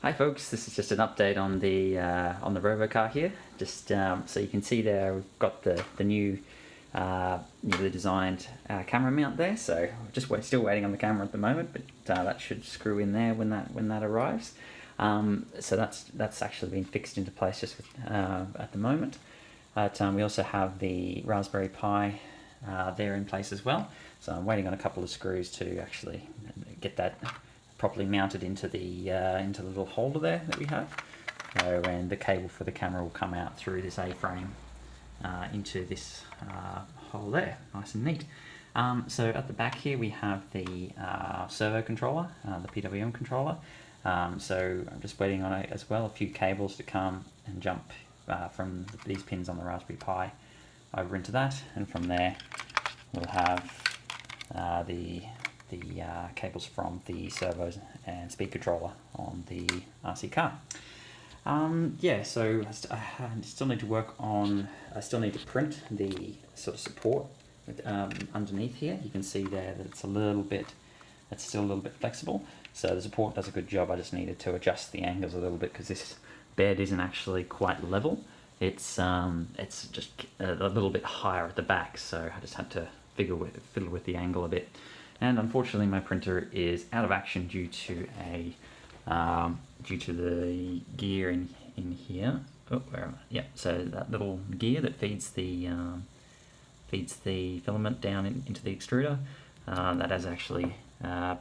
Hi folks, this is just an update on the Robocar here. Just so you can see there, we've got the new newly designed camera mount there. So still waiting on the camera at the moment, but that should screw in there when that arrives. So that's actually been fixed into place just at the moment. But we also have the Raspberry Pi there in place as well. So I'm waiting on a couple of screws to actually get that properly mounted into the little holder there that we have. And the cable for the camera will come out through this A-frame into this hole there, nice and neat. So at the back here we have the servo controller, the PWM controller. So I'm just waiting on it as well, a few cables to come and jump from these pins on the Raspberry Pi over into that, and from there we'll have the cables from the servos and speed controller on the RC car. Yeah, so I still need to work on, I still need to print the sort of support underneath here. You can see there that it's still a little bit flexible. So the support does a good job. I just needed to adjust the angles a little bit because this bed isn't actually quite level. It's just a little bit higher at the back, so I just had to fiddle with the angle a bit. And unfortunately, my printer is out of action due to the gear in here. Oh, where am I? Yeah, so that little gear that feeds the filament down into the extruder, that has actually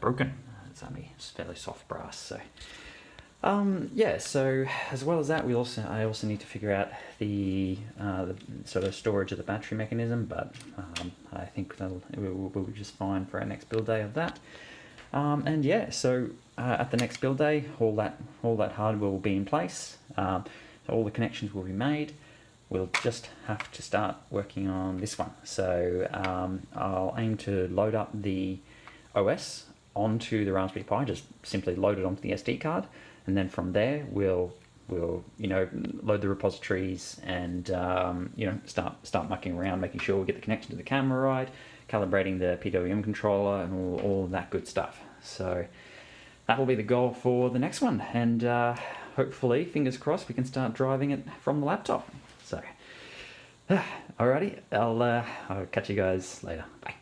broken. It's only fairly soft brass, so. Yeah, so as well as that, I also need to figure out the sort of storage of the battery mechanism, but I think we'll be just fine for our next build day of that. And yeah, so at the next build day, all that hardware will be in place. So all the connections will be made. We'll just have to start working on this one. So I'll aim to load up the OS onto the Raspberry Pi, just simply load it onto the SD card. And then from there, we'll load the repositories and start mucking around, making sure we get the connection to the camera right, calibrating the PWM controller, and all of that good stuff. So that will be the goal for the next one, and hopefully, fingers crossed, we can start driving it from the laptop. So, alrighty, I'll catch you guys later. Bye.